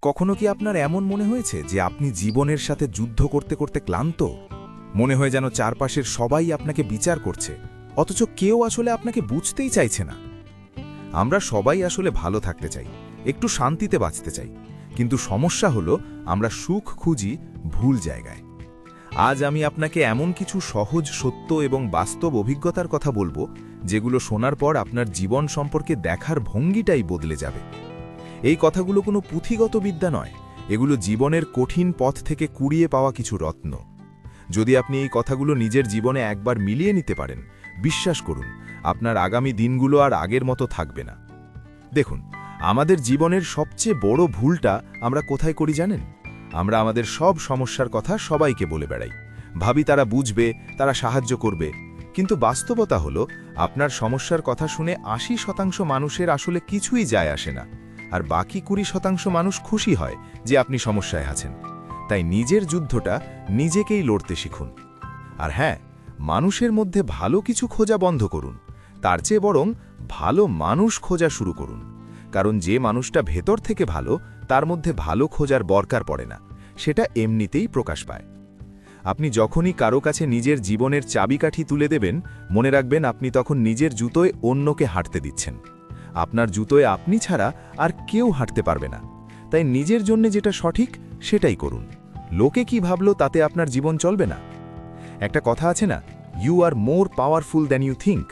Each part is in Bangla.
কখনো কি আপনার এমন মনে হয়েছে যে আপনি জীবনের সাথে যুদ্ধ করতে করতে ক্লান্ত? মনে হয় যেন চারপাশের সবাই আপনাকে বিচার করছে, অথচ কেউ আসলে আপনাকে বুঝতেই চাইছে না। আমরা সবাই আসলে ভালো থাকতে চাই, একটু শান্তিতে বাঁচতে চাই, কিন্তু সমস্যা হলো আমরা সুখ খুঁজি ভুল জায়গায়। আজ আমি আপনাকে এমন কিছু সহজ সত্য এবং বাস্তব অভিজ্ঞতার কথা বলবো, যেগুলো শোনার পর আপনার জীবন সম্পর্কে দেখার ভঙ্গিটাই বদলে যাবে। এই কথাগুলো কোনো পুঁথিগত বিদ্যা নয়, এগুলো জীবনের কঠিন পথ থেকে কুড়িয়ে পাওয়া কিছু রত্ন। যদি আপনি এই কথাগুলো নিজের জীবনে একবার মিলিয়ে নিতে পারেন, বিশ্বাস করুন, আপনার আগামী দিনগুলো আর আগের মতো থাকবে না। দেখুন, আমাদের জীবনের সবচেয়ে বড় ভুলটা আমরা কোথায় করি জানেন? আমরা আমাদের সব সমস্যার কথা সবাইকে বলে বেড়াই, ভাবি তারা বুঝবে, তারা সাহায্য করবে। কিন্তু বাস্তবতা হলো, আপনার সমস্যার কথা শুনে ৮০% মানুষের আসলে কিছুই যায় আসে না, আর বাকি ২০% মানুষ খুশি হয় যে আপনি সমস্যায় আছেন। তাই নিজের যুদ্ধটা নিজেকেই লড়তে শিখুন। আর হ্যাঁ, মানুষের মধ্যে ভালো কিছু খোঁজা বন্ধ করুন, তার চেয়ে বরং ভালো মানুষ খোঁজা শুরু করুন। কারণ যে মানুষটা ভেতর থেকে ভালো, তার মধ্যে ভালো খোঁজার দরকার পড়ে না, সেটা এমনিতেই প্রকাশ পায়। আপনি যখনই কারো কাছে নিজের জীবনের চাবিকাঠি তুলে দেবেন, মনে রাখবেন আপনি তখন নিজের জুতোয় অন্যকে হাঁটতে দিচ্ছেন। আপনার জুতোয় আপনি ছাড়া আর কেউ হাঁটতে পারবে না। তাই নিজের জন্য যেটা সঠিক সেটাই করুন। লোকে কি ভাবলো তাতে আপনার জীবন চলবে না। একটা কথা আছে না, you are more powerful than you think,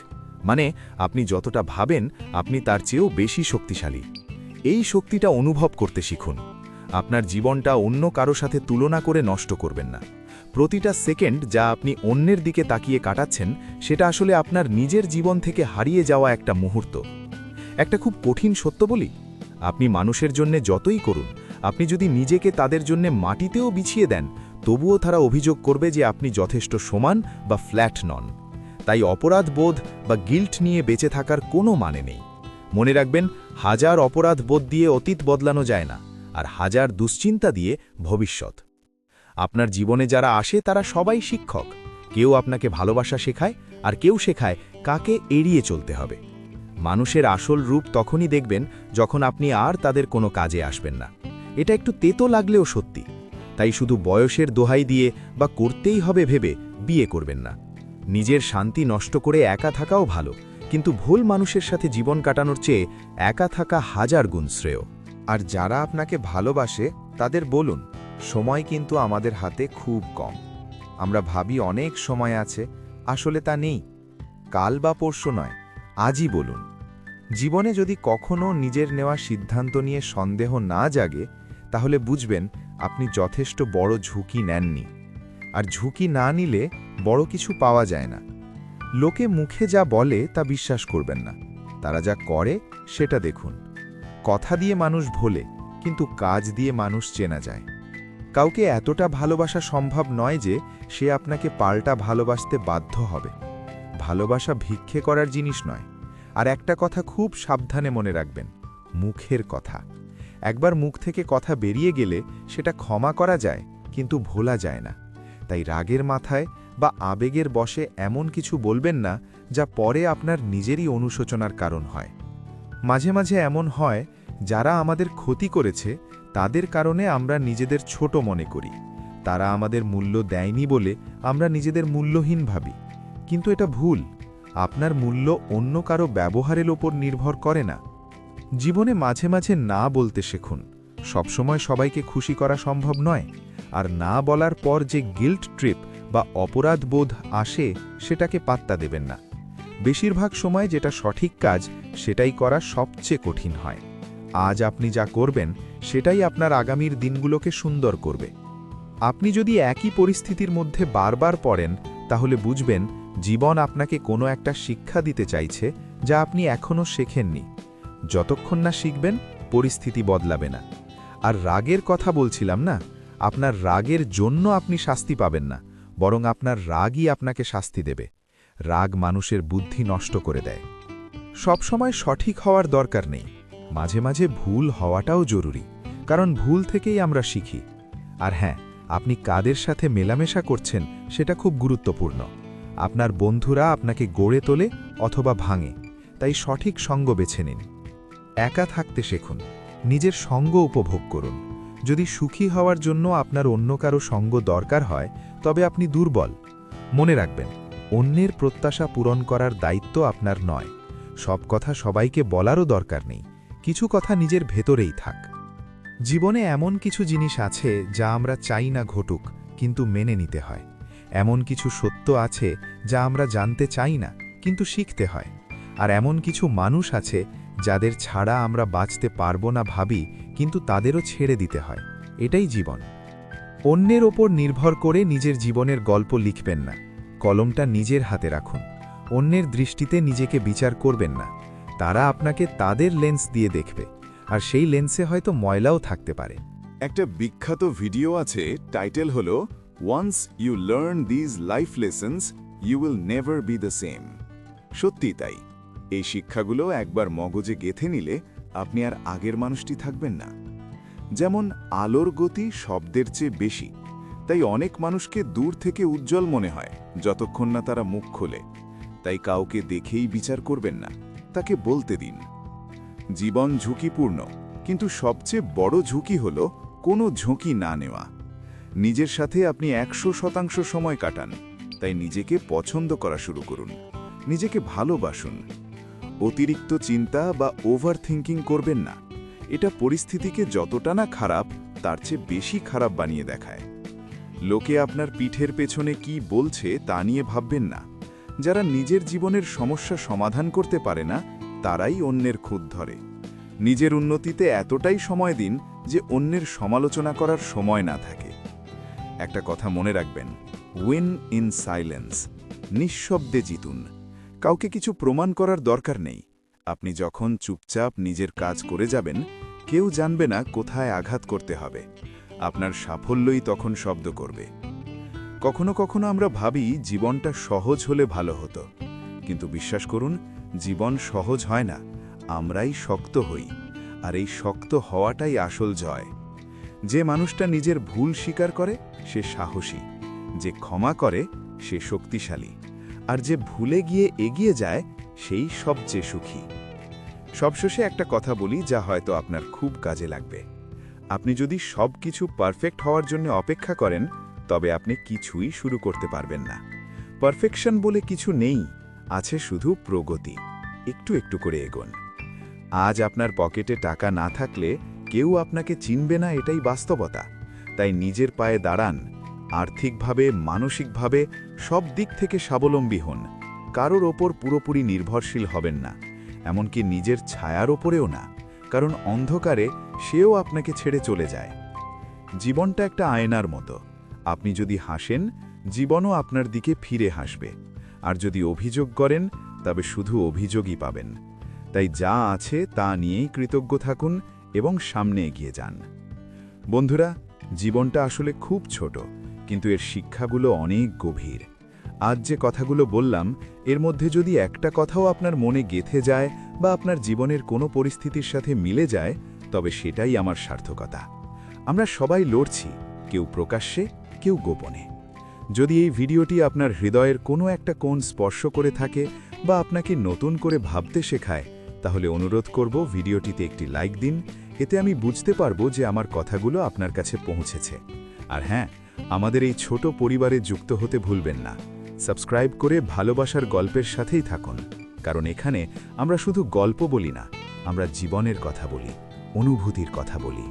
মানে আপনি যতটা ভাবেন আপনি তার চেয়েও বেশি শক্তিশালী। এই শক্তিটা অনুভব করতে শিখুন। আপনার জীবনটা অন্য কারো সাথে তুলনা করে নষ্ট করবেন না। প্রতিটা সেকেন্ড যা আপনি অন্যের দিকে তাকিয়ে কাটাচ্ছেন, সেটা আসলে আপনার নিজের জীবন থেকে হারিয়ে যাওয়া একটা মুহূর্ত। একটা খুব কঠিন সত্য বলি, আপনি মানুষের জন্য যতই করুন, আপনি যদি নিজেকে তাদের জন্য মাটিতেও বিছিয়ে দেন, তবুও তারা অভিযোগ করবে যে আপনি যথেষ্ট সমান বা ফ্ল্যাট নন। তাই অপরাধ বোধ বা গিল্ট নিয়ে বেঁচে থাকার কোনো মানে নেই। মনে রাখবেন, ১০০০ অপরাধ বোধ দিয়ে অতীত বদলানো যায় না, আর ১০০০ দুশ্চিন্তা দিয়ে ভবিষ্যৎ। আপনার জীবনে যারা আসে তারা সবাই শিক্ষক। কেউ আপনাকে ভালোবাসা শেখায়, আর কেউ শেখায় কাকে এড়িয়ে চলতে হবে। মানুষের আসল রূপ তখনই দেখবেন যখন আপনি আর তাদের কোনো কাজে আসবেন না। এটা একটু তেতো লাগলেও সত্যি। তাই শুধু বয়সের দোহাই দিয়ে বা করতেই হবে ভেবে বিয়ে করবেন না। নিজের শান্তি নষ্ট করে একা থাকাও ভালো, কিন্তু ভুল মানুষের সাথে জীবন কাটানোর চেয়ে একা থাকা ১০০০ গুণ শ্রেয়। আর যারা আপনাকে ভালোবাসে তাদের বলুন, সময় কিন্তু আমাদের হাতে খুব কম। আমরা ভাবি অনেক সময় আছে, আসলে তা নেই। কাল বা পরশু নয়, আজই বলুন। জীবনে যদি কখনো নিজের নেওয়া সিদ্ধান্ত নিয়ে সন্দেহ না জাগে, তাহলে বুঝবেন আপনি যথেষ্ট বড় ঝুঁকি নেননি। আর ঝুঁকি না নিলে বড় কিছু পাওয়া যায় না। লোকে মুখে যা বলে তা বিশ্বাস করবেন না, তারা যা করে সেটা দেখুন। কথা দিয়ে মানুষ ভোলে, কিন্তু কাজ দিয়ে মানুষ চেনা যায়। কাউকে এতটা ভালোবাসা সম্ভব নয় যে সে আপনাকে পাল্টা ভালোবাসতে বাধ্য হবে। ভালোবাসা ভিক্ষে করার জিনিস নয়। আর একটা কথা খুব সাবধানে মনে রাখবেন, মুখের কথা। একবার মুখ থেকে কথা বেরিয়ে গেলে সেটা ক্ষমা করা যায়, কিন্তু ভোলা যায় না। তাই রাগের মাথায় বা আবেগের বশে এমন কিছু বলবেন না যা পরে আপনার নিজেরই অনুশোচনার কারণ হয়। মাঝে মাঝে এমন হয়, যারা আমাদের ক্ষতি করেছে তাদের কারণে আমরা নিজেদের ছোট মনে করি। তারা আমাদের মূল্য দেয়নি বলে আমরা নিজেদের মূল্যহীন ভাবি। কিন্তু এটা ভুল। আপনার মূল্য অন্য কারো ব্যবহারের ওপর নির্ভর করে না। জীবনে মাঝে মাঝে না বলতে শিখুন। সবসময় সবাইকে খুশি করা সম্ভব নয়। আর না বলার পর যে গিল্ট ট্রিপ বা অপরাধ বোধ আসে, সেটাকে পাত্তা দেবেন না। বেশিরভাগ সময় যেটা সঠিক কাজ, সেটাই করা সবচেয়ে কঠিন হয়। আজ আপনি যা করবেন সেটাই আপনার আগামীর দিনগুলোকে সুন্দর করবে। আপনি যদি একই পরিস্থিতির মধ্যে বারবার পড়েন, তাহলে বুঝবেন জীবন আপনাকে কোনো একটা শিক্ষা দিতে চাইছে যা আপনি এখনও শেখেননি। যতক্ষণ না শিখবেন, পরিস্থিতি বদলাবে না। আর রাগের কথা বলছিলাম না, আপনার রাগের জন্য আপনি শাস্তি পাবেন না, বরং আপনার রাগই আপনাকে শাস্তি দেবে। রাগ মানুষের বুদ্ধি নষ্ট করে দেয়। সবসময় সঠিক হওয়ার দরকার নেই, মাঝে মাঝে ভুল হওয়াটাও জরুরি, কারণ ভুল থেকেই আমরা শিখি। আর হ্যাঁ, আপনি কাদের সাথে মেলামেশা করছেন সেটা খুব গুরুত্বপূর্ণ। আপনার বন্ধুরা আপনাকে গড়ে তোলে অথবা ভাঙে, তাই সঠিক সঙ্গ বেছে নিন। একা থাকতে শিখুন, নিজের সঙ্গ উপভোগ করুন। যদি সুখী হওয়ার জন্য আপনার অন্য কারো সঙ্গ দরকার হয় তবে আপনি দুর্বল। মনে রাখবেন, অন্যের প্রত্যাশা পূরণ করার দায়িত্ব আপনার নয়। সব কথা সবাইকে বলারও দরকার নেই, কিছু কথা নিজের ভেতরেই থাক। জীবনে এমন কিছু জিনিস আছে যা আমরা চাই না ঘটুক, কিন্তু মেনে নিতে হয়। এমন কিছু সত্য আছে যা আমরা জানতে চাই না, কিন্তু শিখতে হয়। আর এমন কিছু মানুষ আছে যাদের ছাড়া আমরা বাঁচতে পারবো না ভাবি, কিন্তু তাদেরও ছেড়ে দিতে হয়। এটাই জীবন। অন্যের ওপর নির্ভর করে নিজের জীবনের গল্প লিখবেন না। কলমটা নিজের হাতে রাখুন। অন্যের দৃষ্টিতে নিজেকে বিচার করবেন না। তারা আপনাকে তাদের লেন্স দিয়ে দেখবে, আর সেই লেন্সে হয়তো ময়লাও থাকতে পারে। একটা বিখ্যাত ভিডিও আছে, টাইটেল হলো once you learn these life lessons you will never be the same. সত্যি তাই, এই শিক্ষাগুলো একবার মগজে গেঁথে নিলে আপনি আর আগের মানুষটি থাকবেন না। যেমন আলোর গতি শব্দের চেয়ে বেশি, তাই অনেক মানুষকে দূর থেকে উজ্জ্বল মনে হয় যতক্ষণ না তারা মুখ খোলে। তাই কাউকে দেখেই বিচার করবেন না, তাকে বলতে দিন। জীবন ঝুঁকিপূর্ণ, কিন্তু সবচেয়ে বড় ঝুঁকি হল কোনো ঝুঁকি না নেওয়া। নিজের সাথে আপনি 100% সময় কাটান, তাই নিজেকে পছন্দ করা শুরু করুন, নিজেকে ভালোবাসুন। অতিরিক্ত চিন্তা বা ওভার থিঙ্কিং করবেন না। এটা পরিস্থিতিকে যতটা না খারাপ, তার চেয়ে বেশি খারাপ বানিয়ে দেখায়। লোকে আপনার পিঠের পেছনে কি বলছে তা নিয়ে ভাববেন না। যারা নিজের জীবনের সমস্যা সমাধান করতে পারে না, তারাই অন্যের খুঁত ধরে। নিজের উন্নতিতে এতটাই সময় দিন যে অন্যের সমালোচনা করার সময় না থাকে। একটা কথা মনে রাখবেন, উইন ইন সাইলেন্স। নিঃশব্দে জিতুন। কাউকে কিছু প্রমাণ করার দরকার নেই। আপনি যখন চুপচাপ নিজের কাজ করে যাবেন, কেউ জানবে না কোথায় আঘাত করতে হবে। আপনার সাফল্যই তখন শব্দ করবে। কখনো কখনো আমরা ভাবি জীবনটা সহজ হলে ভালো হতো, কিন্তু বিশ্বাস করুন, জীবন সহজ হয় না, আমরাই শক্ত হই। আর এই শক্ত হওয়াটাই আসল জয়। যে মানুষটা নিজের ভুল স্বীকার করে সে সাহসী, যে ক্ষমা করে সে শক্তিশালী, আর যে ভুলে গিয়ে এগিয়ে যায় সেই সবচেয়ে সুখী। সবশেষে একটা কথা বলি যা হয়তো আপনার খুব কাজে লাগবে। আপনি যদি সব কিছু পারফেক্ট হওয়ার জন্য অপেক্ষা করেন, তবে আপনি কিছুই শুরু করতে পারবেন না। পারফেকশন বলে কিছু নেই, আছে শুধু প্রগতি। একটু একটু করে এগোন। আজ আপনার পকেটে টাকা না থাকলে কেউ আপনাকে চিনবে না, এটাই বাস্তবতা। তাই নিজের পায়ে দাঁড়ান। আর্থিকভাবে, মানসিকভাবে সব দিক থেকে স্বাবলম্বী হন। কারোর ওপর পুরোপুরি নির্ভরশীল হবেন না, এমনকি নিজের ছায়ার ওপরেও না, কারণ অন্ধকারে সেও আপনাকে ছেড়ে চলে যায়। জীবনটা একটা আয়নার মতো। আপনি যদি হাসেন, জীবনও আপনার দিকে ফিরে হাসবে। আর যদি অভিযোগ করেন, তবে শুধু অভিযোগই পাবেন। তাই যা আছে তা নিয়েই কৃতজ্ঞ থাকুন এবং সামনে এগিয়ে যান। বন্ধুরা, জীবনটা আসলে খুব ছোট, কিন্তু এর শিক্ষাগুলো অনেক গভীর। আজ যে কথাগুলো বললাম, এর মধ্যে যদি একটা কথাও আপনার মনে গেঁথে যায় বা আপনার জীবনের কোনো পরিস্থিতির সাথে মিলে যায়, তবে সেটাই আমার সার্থকতা। আমরা সবাই লড়ছি, কেউ প্রকাশ্যে, কেউ গোপনে। যদি এই ভিডিওটি আপনার হৃদয়ের কোনো একটা কোণ স্পর্শ করে থাকে বা আপনাকে নতুন করে ভাবতে শেখায়, তাহলে অনুরোধ করব ভিডিওটিতে একটি লাইক দিন। এতে আমি বুঝতে পারবো যে আমার কথাগুলো আপনার কাছে পৌঁছেছে। আর হ্যাঁ, আমাদের এই ছোট পরিবারে যুক্ত হতে ভুলবেন না। সাবস্ক্রাইব করে ভালোবাসার গল্পের সাথেই থাকুন, কারণ এখানে আমরা শুধু গল্প বলি না, আমরা জীবনের কথা বলি, অনুভূতির কথা বলি।